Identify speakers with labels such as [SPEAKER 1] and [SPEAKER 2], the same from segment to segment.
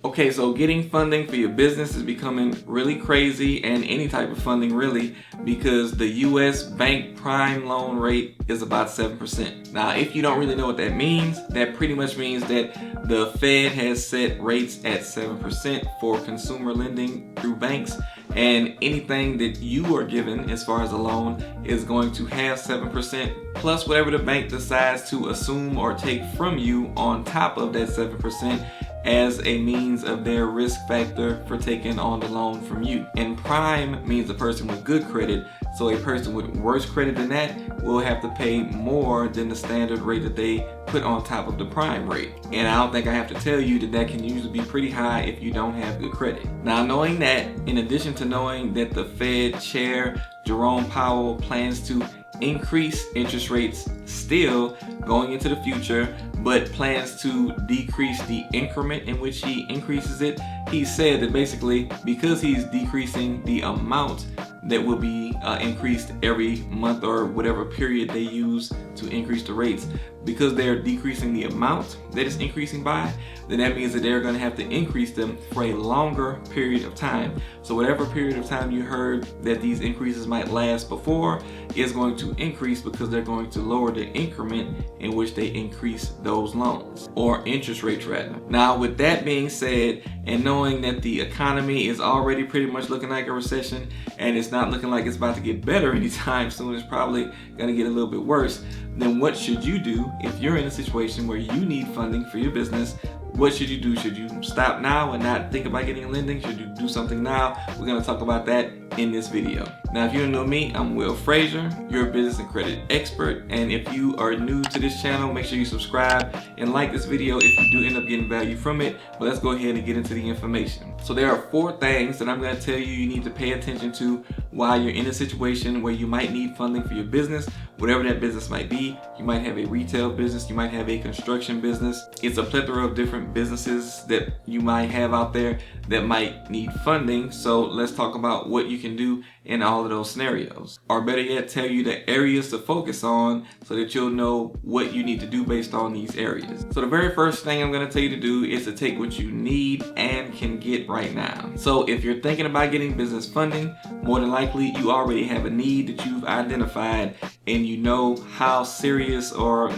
[SPEAKER 1] Okay, so getting funding for your business is becoming really crazy, and any type of funding really, because the US bank prime loan rate is about 7%. Now, if you don't really know what that means, that pretty much means that the Fed has set rates at 7% for consumer lending through banks, and anything that you are given as far as a loan is going to have 7% plus whatever the bank decides to assume or take from you on top of that 7% as a means of their risk factor for taking on the loan from you. And prime means a person with good credit, so a person with worse credit than that will have to pay more than the standard rate that they put on top of the prime rate. And I don't think I have to tell you that that can usually be pretty high if you don't have good credit. Now, knowing that, in addition to knowing that the Fed Chair Jerome Powell plans to increase interest rates still going into the future, but plans to decrease the increment in which he increases it. He said that basically because he's decreasing the amount that will be increased every month or whatever period they use to increase the rates, because they're decreasing the amount that is increasing by, then that means that they're going to have to increase them for a longer period of time. So whatever period of time you heard that these increases might last before is going to increase, because they're going to lower the increment in which they increase those loans, or interest rates rather. Now, with that being said, and knowing that the economy is already pretty much looking like a recession, and it's not looking like it's about to get better anytime soon, it's probably going to get a little bit worse, then what should you do if you're in a situation where you need funding for your business? What should you do? Should you stop now and not think about getting lending? Should you do something now? We're going to talk about that in this video. Now, if you don't know me, I'm Will Frazier, your business and credit expert. And if you are new to this channel, make sure you subscribe and like this video if you do end up getting value from it. But let's go ahead and get into the information. So there are 4 things that I'm going to tell you need to pay attention to while you're in a situation where you might need funding for your business, whatever that business might be. You might have a retail business, you might have a construction business. It's a plethora of different businesses that you might have out there that might need funding. So let's talk about what you can do in all of those scenarios, or better yet, tell you the areas to focus on so that you'll know what you need to do based on these areas. So the very first thing I'm going to tell you to do is to take what you need and can get right now. So if you're thinking about getting business funding, more than likely you already have a need that you've identified, and you know how serious or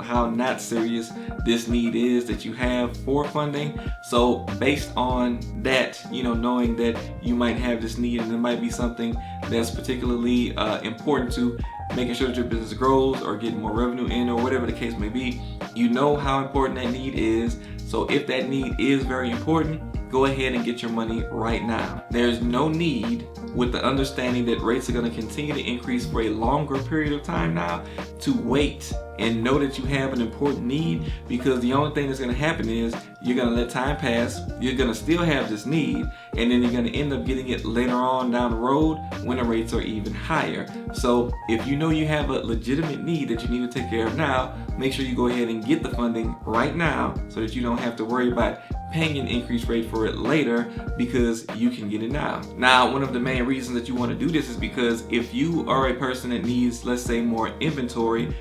[SPEAKER 1] how not serious this need is that you have for funding. So based on that, knowing that you might have this need and it might be something that's particularly important to making sure that your business grows or getting more revenue in, or whatever the case may be, you know how important that need is. So if that need is very important, go ahead and get your money right now. There's no need, with the understanding that rates are going to continue to increase for a longer period of time now, to wait and know that you have an important need, because the only thing that's going to happen is you're going to let time pass, you're going to still have this need, and then you're going to end up getting it later on down the road when the rates are even higher. So if you know you have a legitimate need that you need to take care of now, make sure you go ahead and get the funding right now so that you don't have to worry about paying an increased rate for it later, because you can get it now. Now, one of the main reasons that you want to do this is because if you are a person that needs, let's say, more inventory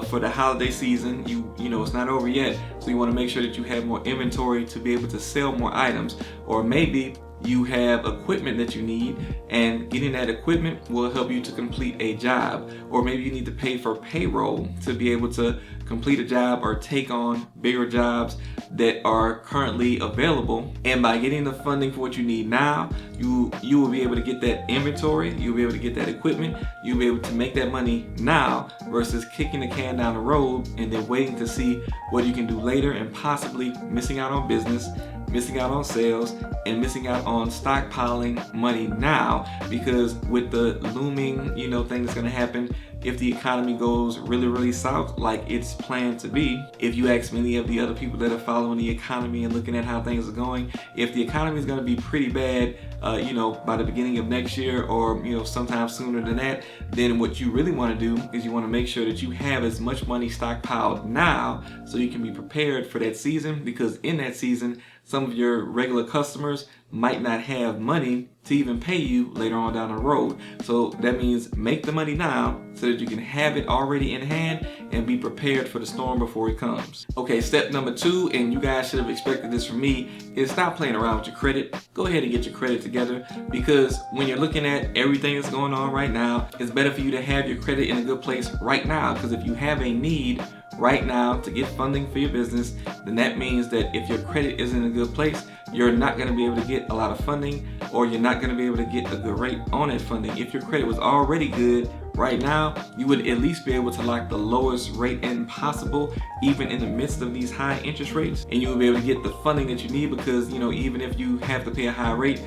[SPEAKER 1] for the holiday season, it's not over yet, so you want to make sure that you have more inventory to be able to sell more items. Or maybe you have equipment that you need, and getting that equipment will help you to complete a job. Or maybe you need to pay for payroll to be able to complete a job or take on bigger jobs that are currently available. And by getting the funding for what you need now, you will be able to get that inventory, you'll be able to get that equipment, you'll be able to make that money now versus kicking the can down the road and then waiting to see what you can do later, and possibly missing out on business, missing out on sales, and missing out on stockpiling money now. Because with the looming thing that's going to happen if the economy goes really, really south like it's planned to be, if you ask many of the other people that are following the economy and looking at how things are going, if the economy is going to be pretty bad by the beginning of next year, or sometime sooner than that, then what you really want to do is you want to make sure that you have as much money stockpiled now so you can be prepared for that season. Because in that season, some of your regular customers might not have money to even pay you later on down the road. So that means make the money now so that you can have it already in hand and be prepared for the storm before it comes. Okay, step number 2, and you guys should have expected this from me, is stop playing around with your credit. Go ahead and get your credit together, because when you're looking at everything that's going on right now, it's better for you to have your credit in a good place right now, because if you have a need right now to get funding for your business, then that means that if your credit is in a good place, you're not going to be able to get a lot of funding, or you're not going to be able to get a good rate on that funding. If your credit was already good right now, you would at least be able to lock the lowest rate in possible, even in the midst of these high interest rates, and you will be able to get the funding that you need, because even if you have to pay a high rate,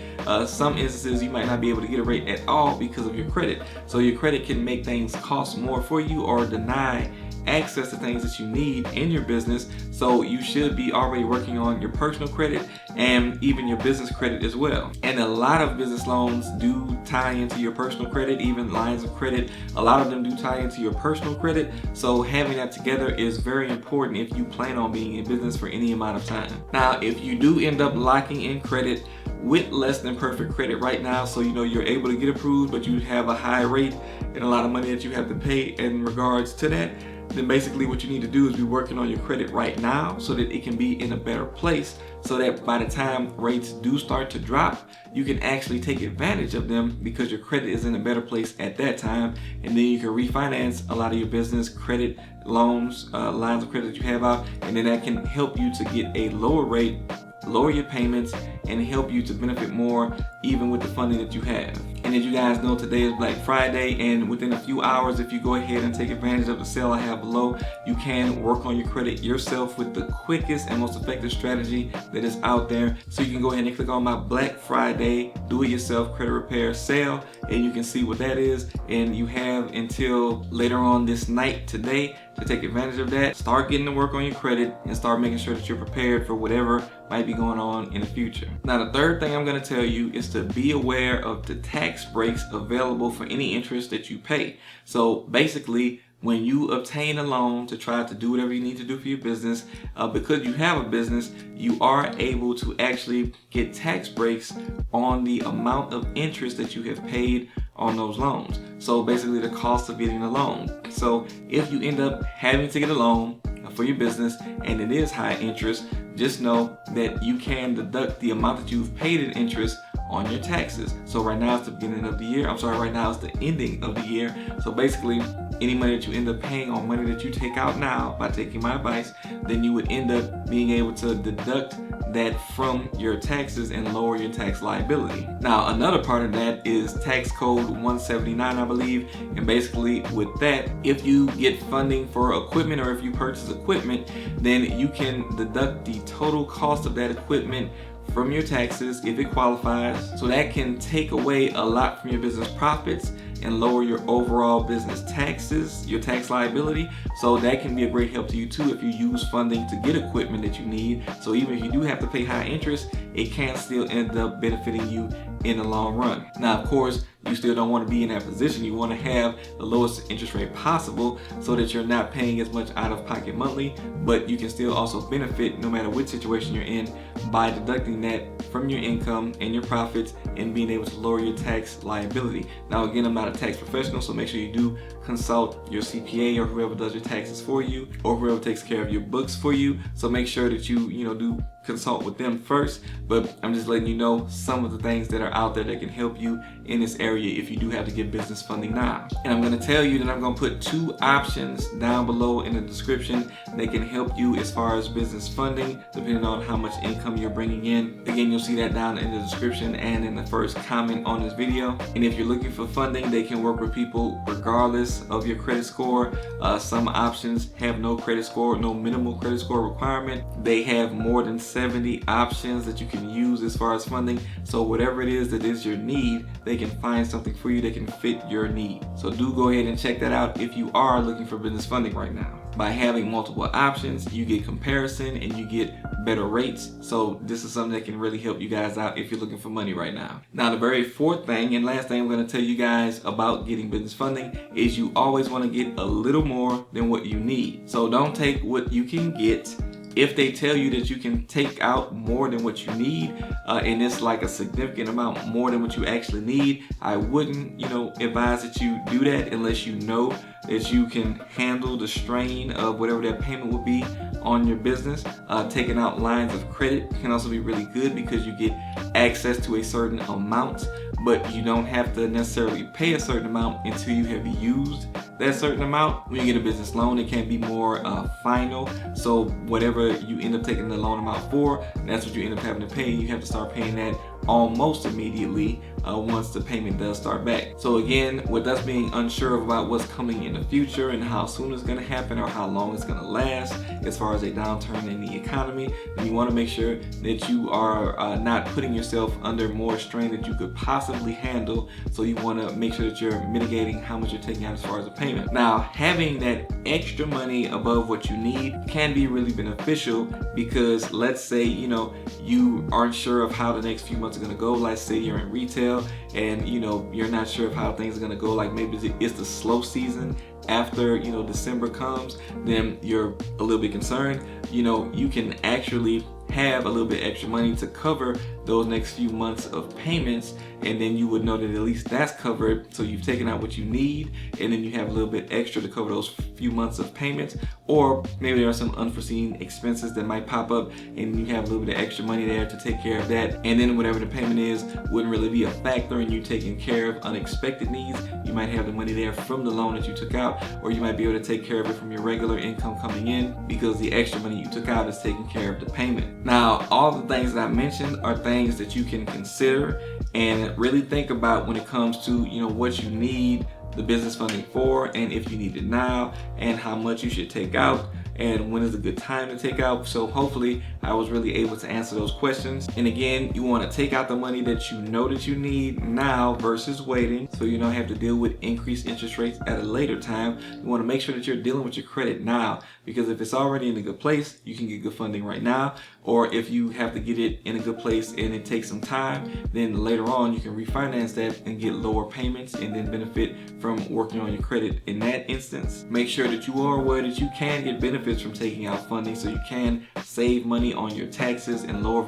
[SPEAKER 1] some instances you might not be able to get a rate at all because of your credit. So your credit can make things cost more for you or deny access to things that you need in your business. So you should be already working on your personal credit and even your business credit as well. And a lot of business loans do tie into your personal credit, even lines of credit. A lot of them do tie into your personal credit. So having that together is very important if you plan on being in business for any amount of time. Now, if you do end up locking in credit with less than perfect credit right now, so you're able to get approved, but you have a high rate and a lot of money that you have to pay in regards to that, then basically what you need to do is be working on your credit right now so that it can be in a better place, so that by the time rates do start to drop, you can actually take advantage of them because your credit is in a better place at that time, and then you can refinance a lot of your business credit loans, lines of credit that you have out, and then that can help you to get a lower rate, lower your payments, and help you to benefit more even with the funding that you have. And as you guys know, today is Black Friday, and within a few hours, if you go ahead and take advantage of the sale I have below, you can work on your credit yourself with the quickest and most effective strategy that is out there. So you can go ahead and click on my Black Friday do-it-yourself credit repair sale, and you can see what that is. And you have until later on this night today to take advantage of that. Start getting to work on your credit and start making sure that you're prepared for whatever might be going on in the future. Now, the third thing I'm going to tell you is to be aware of the tax breaks available for any interest that you pay. So basically, when you obtain a loan to try to do whatever you need to do for your business, because you have a business, you are able to actually get tax breaks on the amount of interest that you have paid on those loans. So basically the cost of getting a loan. So if you end up having to get a loan for your business and it is high interest, just know that you can deduct the amount that you've paid in interest on your taxes. So right now it's the beginning of the year. Right now it's the ending of the year. So basically, any money that you end up paying on money that you take out now by taking my advice, then you would end up being able to deduct that from your taxes and lower your tax liability. Now, another part of that is tax code 179, I believe. And basically with that, if you get funding for equipment or if you purchase equipment, then you can deduct the total cost of that equipment from your taxes if it qualifies. So that can take away a lot from your business profits and lower your overall business taxes, your tax liability. So that can be a great help to you too if you use funding to get equipment that you need. So even if you do have to pay high interest, it can still end up benefiting you in the long run. Now, of course, you still don't want to be in that position. You want to have the lowest interest rate possible so that you're not paying as much out of pocket monthly, but you can still also benefit no matter which situation you're in by deducting that from your income and your profits and being able to lower your tax liability. Now, again, I'm not a tax professional, so make sure you do consult your CPA or whoever does your taxes for you or whoever takes care of your books for you. So make sure that you do consult with them first, but I'm just letting you know some of the things that are out there that can help you in this area if you do have to get business funding now. And I'm going to tell you that I'm going to put 2 options down below in the description that can help you as far as business funding, depending on how much income you're bringing in. Again, you'll see that down in the description and in the first comment on this video. And if you're looking for funding, they can work with people regardless of your credit score. Some options have no credit score, no minimal credit score requirement. They have more than 70 options that you can use as far as funding. So whatever it is that is your need, they can find something for you that can fit your need. So do go ahead and check that out if you are looking for business funding right now. By having multiple options, you get comparison and you get better rates. So this is something that can really help you guys out if you're looking for money right now. Now, the very fourth thing and last thing I'm going to tell you guys about getting business funding is you always want to get a little more than what you need. So don't take what you can get if they tell you that you can take out more than what you need, and it's like a significant amount more than what you actually need, I wouldn't, advise that you do that unless you know that you can handle the strain of whatever that payment will be on your business. Taking out lines of credit can also be really good because you get access to a certain amount, but you don't have to necessarily pay a certain amount until you have used that certain amount. When you get a business loan, it can be more final. So whatever you end up taking the loan amount for, that's what you end up having to pay. You have to start paying that almost immediately once the payment does start back. So again, with us being unsure about what's coming in the future and how soon it's going to happen or how long it's going to last as far as a downturn in the economy, then you want to make sure that you are not putting yourself under more strain that you could possibly handle. So you want to make sure that you're mitigating how much you're taking out as far as a payment. Now, having that extra money above what you need can be really beneficial because let's say you aren't sure of how the next few months are going to go. Let's say you're in retail and you're not sure of how things are going to go, like maybe it's the slow season after December comes, then you're a little bit concerned. You can actually have a little bit extra money to cover those next few months of payments, and then you would know that at least that's covered. So you've taken out what you need, and then you have a little bit extra to cover those few months of payments. Or maybe there are some unforeseen expenses that might pop up, and you have a little bit of extra money there to take care of that. And then whatever the payment is wouldn't really be a factor in you taking care of unexpected needs. You might have the money there from the loan that you took out, or you might be able to take care of it from your regular income coming in because the extra money you took out is taking care of the payment. Now, all the things that I mentioned are things that you can consider and really think about when it comes to what you need the business funding for, and if you need it now, and how much you should take out, and when is a good time to take out. So hopefully I was really able to answer those questions. And again, you want to take out the money that you know that you need now versus waiting, so you don't have to deal with increased interest rates at a later time. You want to make sure that you're dealing with your credit now, because if it's already in a good place, you can get good funding right now. Or if you have to get it in a good place and it takes some time, then later on you can refinance that and get lower payments and then benefit from working on your credit in that instance. Make sure that you are aware that you can get benefits from taking out funding, so you can save money on your taxes and lower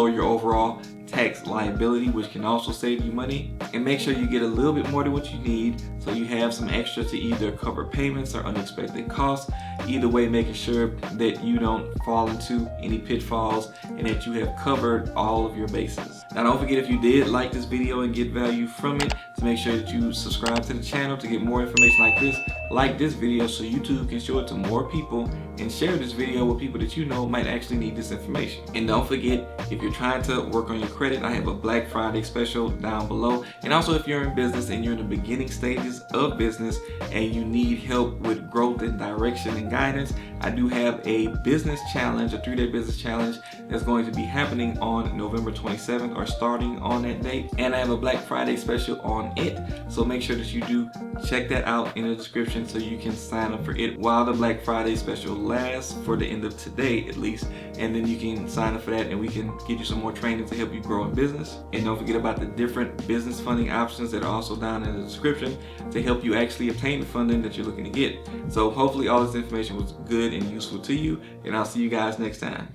[SPEAKER 1] your overall tax liability, which can also save you money. And make sure you get a little bit more than what you need, so you have some extra to either cover payments or unexpected costs. Either way, making sure that you don't fall into any pitfalls and that you have covered all of your bases. Now, don't forget, if you did like this video and get value from it, to make sure that you subscribe to the channel to get more information like this. Like this video so YouTube can show it to more people, and share this video with people that you know might actually need this information. And don't forget, if you're trying to work on your credit, I have a Black Friday special down below. And also, if you're in business and you're in the beginning stages of business and you need help with growth and direction and guidance, I do have a business challenge, a 3-day business challenge that's going to be happening on November 27th, or starting on that date. And I have a Black Friday special on it, so make sure that you do check that out in the description so you can sign up for it while the Black Friday special lasts, for the end of today at least. And then you can sign up for that and we can get you some more training to help you grow in business. And don't forget about the different business funding options that are also down in the description to help you actually obtain the funding that you're looking to get. So hopefully all this information was good and useful to you, and I'll see you guys next time.